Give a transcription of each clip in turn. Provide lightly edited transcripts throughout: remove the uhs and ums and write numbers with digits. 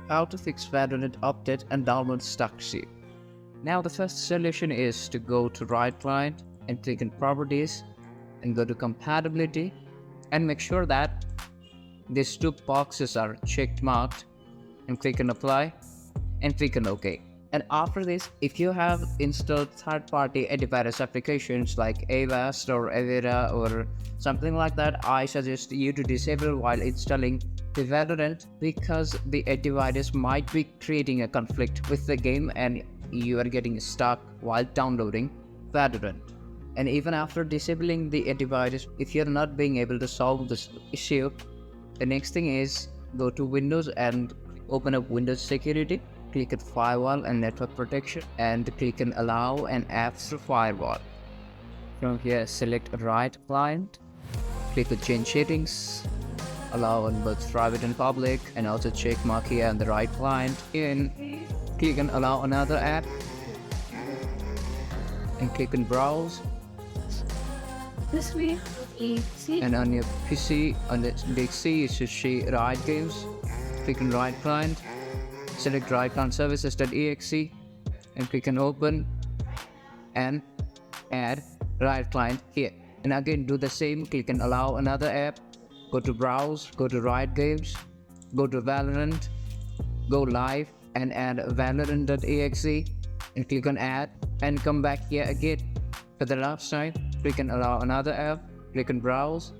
how to fix Valorant update and download stuck zip. Now the first solution is to go to right client and click on properties and go to compatibility and make sure that these two boxes are checked marked and click on apply and click on OK. And after this, if you have installed third-party antivirus applications like Avast or Avira or something like that, I suggest you to disable while installing the Valorant, because the antivirus might be creating a conflict with the game and you are getting stuck while downloading Valorant. And even after disabling the antivirus, if you're not being able to solve this issue, the next thing is go to Windows and open up Windows Security. Click on Firewall and Network Protection and click on Allow and Apps through Firewall. From here, select Right Client, click on Change Settings, allow on both private and public, and also check mark here on the Right Client. In click on Allow another app and click on Browse. This way, easy. And on your PC, on the big C, you should see Right Games. Click on Right Client. Select Right Client Services.exe and click on Open and add Right Client here. And again, do the same. Click on Allow another app. Go to Browse. Go to Riot Games. Go to Valorant. Go live and add Valorant.exe and click on Add and come back here again for the last time. Click on Allow another app. Click on Browse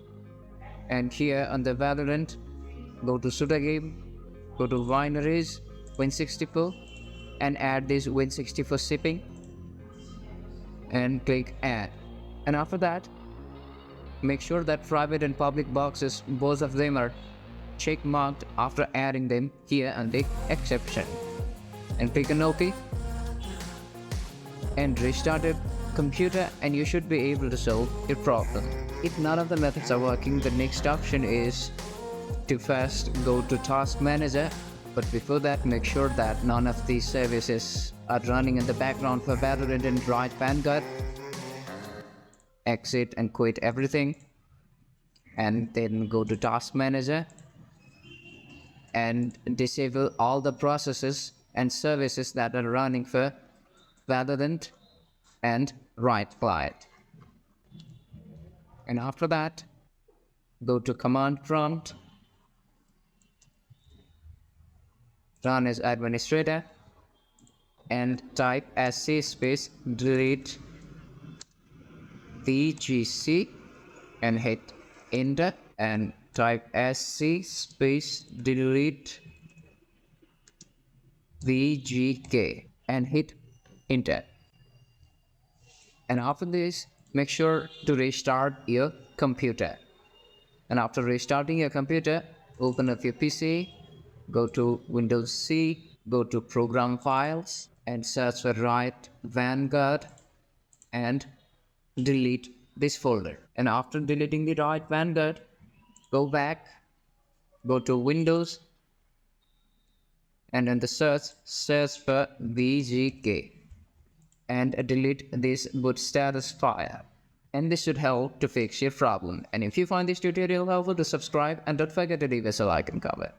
and here on the Valorant, go to Suda Game. Go to Binaries. Win64 and add this Win64 shipping and click add. And after that, make sure that private and public boxes, both of them are check marked after adding them here on the exception, and click on OK and restart your computer and you should be able to solve your problem. If none of the methods are working, the next option is to first go to Task Manager. But before that, make sure that none of these services are running in the background for Valorant and Riot Vanguard. Exit and quit everything. And then go to Task Manager and disable all the processes and services that are running for Valorant and Riot Client. And after that, go to Command Prompt. Run as administrator and type sc space delete vgc and hit enter and type sc space delete vgk and hit enter. And after this, make sure to restart your computer. And after restarting your computer, open up your PC. Go to Windows C, go to Program Files and search for Riot Vanguard and delete this folder. And after deleting the Riot Vanguard, go back, go to Windows and in the search for VGK and delete this boot status file. And this should help to fix your problem. And if you find this tutorial helpful, to subscribe and don't forget to leave us a like and comment.